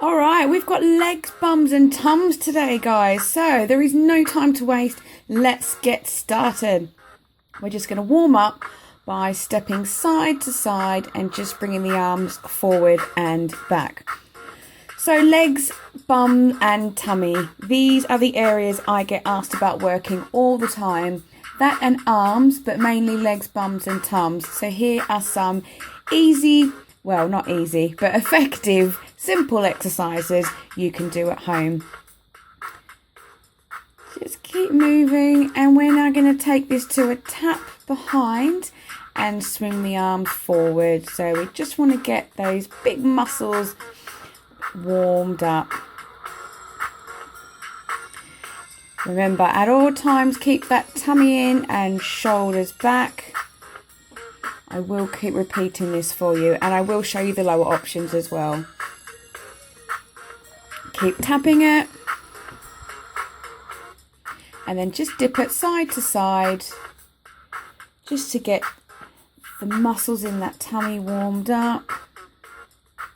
All right, we've got legs, bums and tums today, guys. So there is no time to waste. Let's get started. We're just going to warm up by stepping side to side and just bringing the arms forward and back. So legs, bum and tummy. These are the areas I get asked about working all the time. That and arms, but mainly legs, bums and tums. So here are some easy, well, not easy, but effective, simple exercises you can do at home. Just keep moving, and we're now going to take this to a tap behind and swing the arms forward. So we just want to get those big muscles warmed up. Remember, at all times, keep that tummy in and shoulders back. I will keep repeating this for you, and I will show you the lower options as well. Keep tapping it. And then just dip it side to side, just to get the muscles in that tummy warmed up.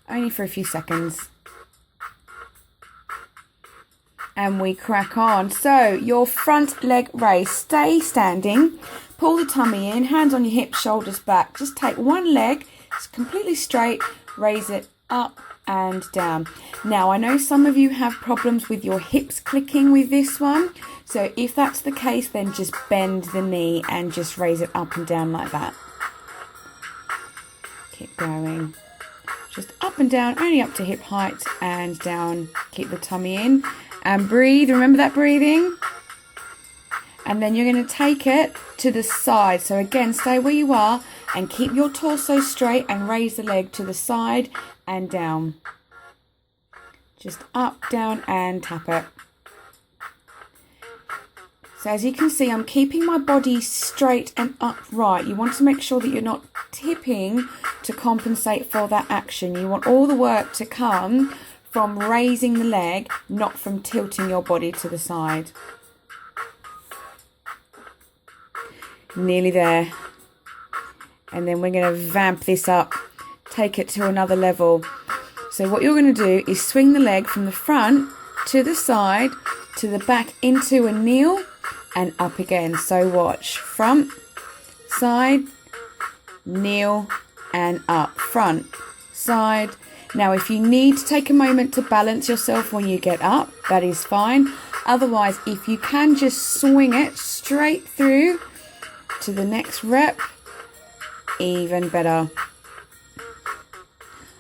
Only for a few seconds. And we crack on. So your front leg raise, stay standing, pull the tummy in, hands on your hips, shoulders back. Just take one leg, it's completely straight, raise it up and down. Now I know some of you have problems with your hips clicking with this one. So if that's the case, then just bend the knee and just raise it up and down like that. Keep going. Just up and down, only up to hip height and down. Keep the tummy in. And breathe, remember that breathing? And then you're going to take it to the side. So again, stay where you are and keep your torso straight and raise the leg to the side and down. Just up, down and tap it. So as you can see, I'm keeping my body straight and upright. You want to make sure that you're not tipping to compensate for that action. You want all the work to come from raising the leg, not from tilting your body to the side. Nearly there. And then we're going to vamp this up, take it to another level. So what you're going to do is swing the leg from the front to the side, to the back into a kneel and up again. So watch, front, side, kneel and up, front, side. Now, if you need to take a moment to balance yourself when you get up, that is fine. Otherwise, if you can just swing it straight through to the next rep, even better.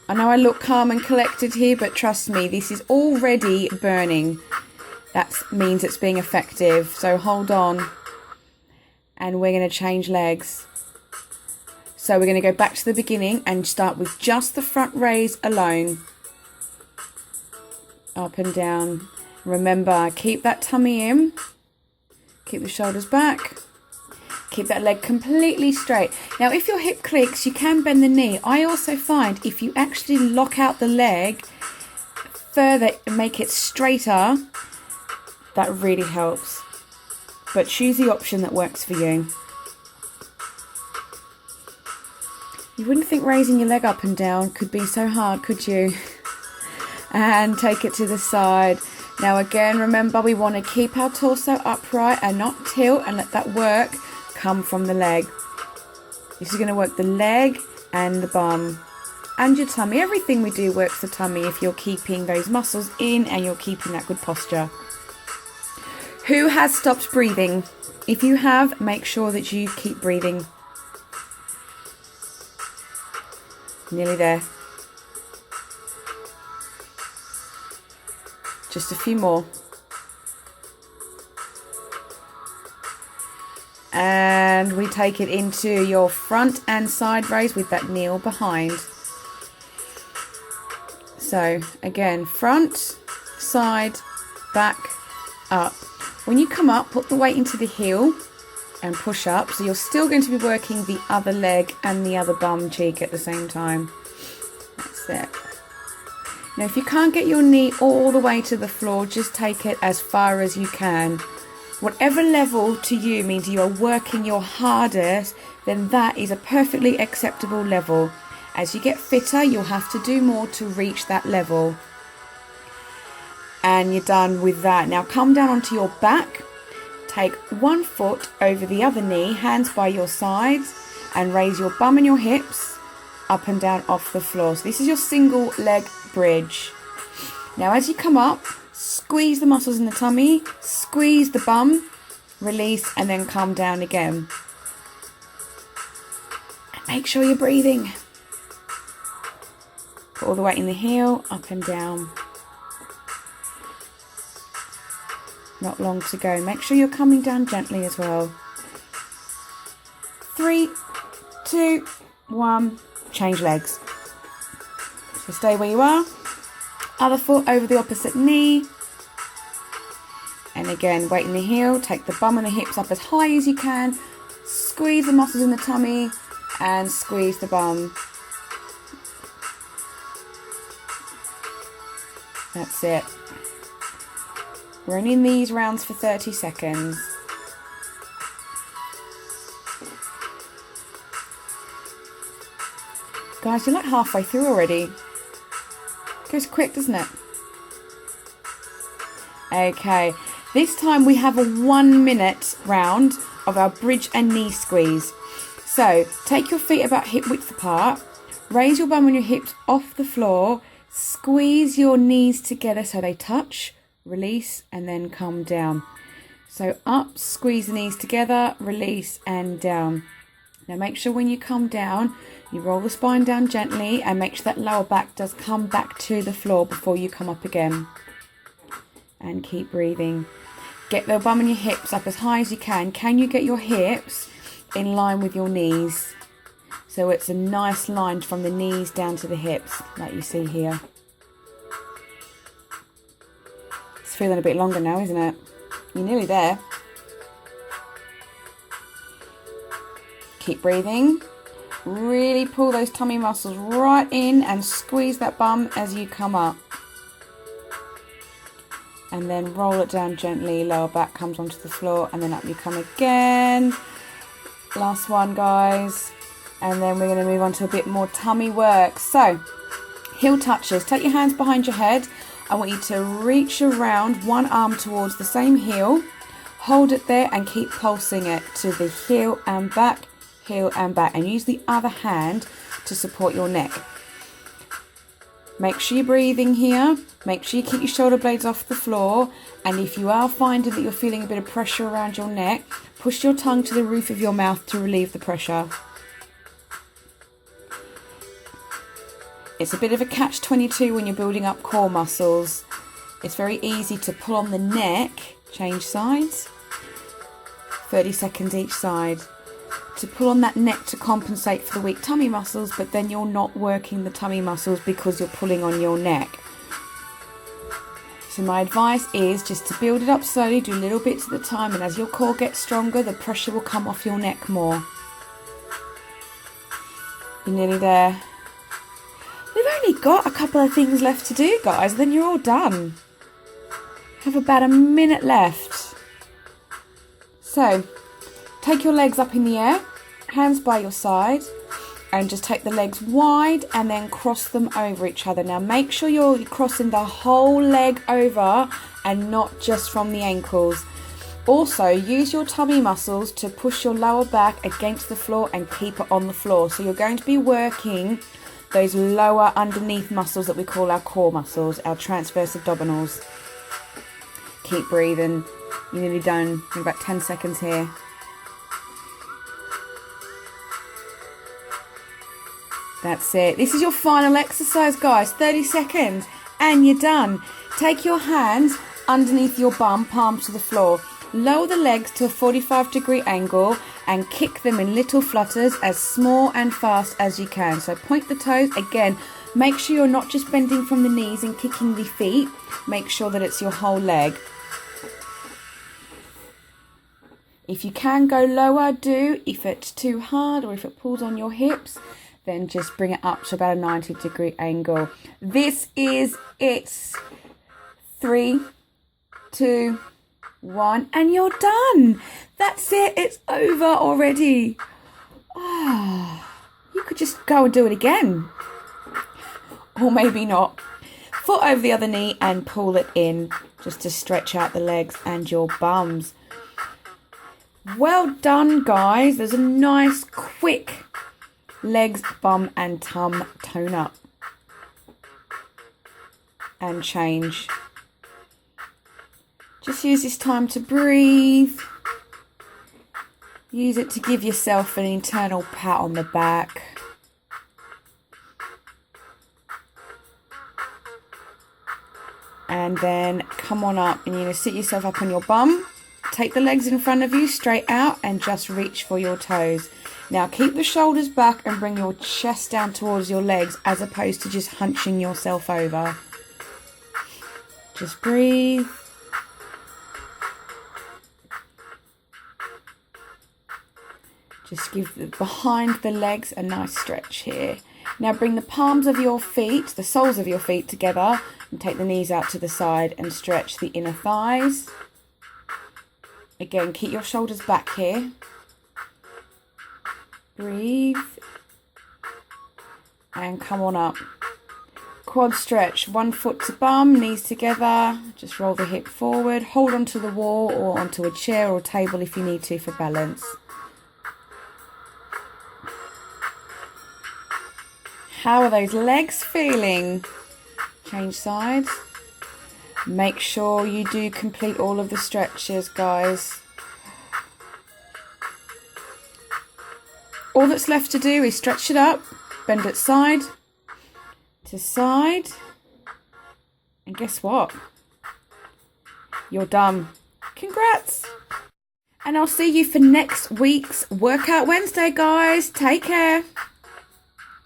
I know I look calm and collected here, but trust me, this is already burning. That means it's being effective. So hold on. And we're going to change legs. So we're going to go back to the beginning and start with just the front raise alone. Up and down. Remember, keep that tummy in. Keep the shoulders back. Keep that leg completely straight. Now, if your hip clicks, you can bend the knee. I also find if you actually lock out the leg further and make it straighter, that really helps. But choose the option that works for you. You wouldn't think raising your leg up and down could be so hard, could you? And take it to the side. Now again, remember we want to keep our torso upright and not tilt, and let that work come from the leg. This is going to work the leg and the bum and your tummy. Everything we do works the tummy if you're keeping those muscles in and you're keeping that good posture. Who has stopped breathing? If you have, make sure that you keep breathing. Nearly there. Just a few more. And we take it into your front and side raise with that kneel behind. So again, front, side, back, up. When you come up, put the weight into the heel and push up. So you're still going to be working the other leg and the other bum cheek at the same time. That's it. Now if you can't get your knee all the way to the floor, just take it as far as you can. Whatever level to you means you are working your hardest, then that is a perfectly acceptable level. As you get fitter, you'll have to do more to reach that level. And you're done with that. Now come down onto your back. Take one foot over the other knee, hands by your sides, and raise your bum and your hips up and down off the floor. So this is your single leg bridge. Now as you come up, squeeze the muscles in the tummy, squeeze the bum, release, and then come down again. And make sure you're breathing. Put all the weight in the heel, up and down. Not long to go. Make sure you're coming down gently as well. 3, 2, 1. Change legs. So stay where you are. Other foot over the opposite knee. And again, weight in the heel. Take the bum and the hips up as high as you can. Squeeze the muscles in the tummy and squeeze the bum. That's it. We're only in these rounds for 30 seconds. Guys, you're like halfway through already. It goes quick, doesn't it? Okay, this time we have a 1 minute round of our bridge and knee squeeze. So take your feet about hip width apart, raise your bum and your hips off the floor, squeeze your knees together so they touch, release, and then come down. So up, squeeze the knees together, release, and down. Now make sure when you come down, you roll the spine down gently and make sure that lower back does come back to the floor before you come up again. And keep breathing. Get the bum and your hips up as high as you can. Can you get your hips in line with your knees? So it's a nice line from the knees down to the hips, like you see here. It's feeling a bit longer now, isn't it? You're nearly there. Keep breathing. Really pull those tummy muscles right in and squeeze that bum as you come up. And then roll it down gently. Lower back comes onto the floor and then up you come again. Last one, guys. And then we're going to move on to a bit more tummy work. So, heel touches. Take your hands behind your head. I want you to reach around one arm towards the same heel. Hold it there and keep pulsing it to the heel and back, and use the other hand to support your neck. Make sure you're breathing here. Make sure you keep your shoulder blades off the floor, and if you are finding that you're feeling a bit of pressure around your neck, push your tongue to the roof of your mouth to relieve the pressure. It's a bit of a catch-22 when you're building up core muscles. It's very easy to pull on the neck, change sides, 30 seconds each side, to pull on that neck to compensate for the weak tummy muscles, but then you're not working the tummy muscles because you're pulling on your neck. So my advice is just to build it up slowly, do little bits at a time, and as your core gets stronger, the pressure will come off your neck more. You're nearly there. We've only got a couple of things left to do, guys, then you're all done. Have about a minute left. So, take your legs up in the air, hands by your side, and just take the legs wide and then cross them over each other. Now make sure you're crossing the whole leg over and not just from the ankles. Also, use your tummy muscles to push your lower back against the floor and keep it on the floor. So you're going to be working those lower underneath muscles that we call our core muscles, our transverse abdominals. Keep breathing. You're nearly done in about 10 seconds here. That's it. This is your final exercise, guys. 30 seconds and you're done. Take your hands underneath your bum, palms to the floor. Lower the legs to a 45-degree angle and kick them in little flutters as small and fast as you can. So point the toes. Again, make sure you're not just bending from the knees and kicking the feet. Make sure that it's your whole leg. If you can go lower, do. If it's too hard or if it pulls on your hips, then just bring it up to about a 90-degree angle. This is it. 3, 2, 1, and you're done. That's it. It's over already. Oh, you could just go and do it again. Or maybe not. foot over the other knee and pull it in just to stretch out the legs and your bums. Well done, guys. There's a nice quick legs, bum and tum tone up and change. Just use this time to breathe. Use it to give yourself an internal pat on the back. And then come on up and you're going to sit yourself up on your bum. Take the legs in front of you straight out and just reach for your toes. Now keep the shoulders back and bring your chest down towards your legs as opposed to just hunching yourself over. Just breathe. Just give behind the legs a nice stretch here. Now bring the palms of your feet, the soles of your feet together and take the knees out to the side and stretch the inner thighs. Again, keep your shoulders back here. Breathe. And come on up. Quad stretch, 1 foot to bum, knees together. Just roll the hip forward. Hold onto the wall or onto a chair or table if you need to for balance. How are those legs feeling? Change sides. Make sure you do complete all of the stretches, guys. All that's left to do is stretch it up, bend it side to side, and guess what? You're done. Congrats! And I'll see you for next week's Workout Wednesday, guys. Take care.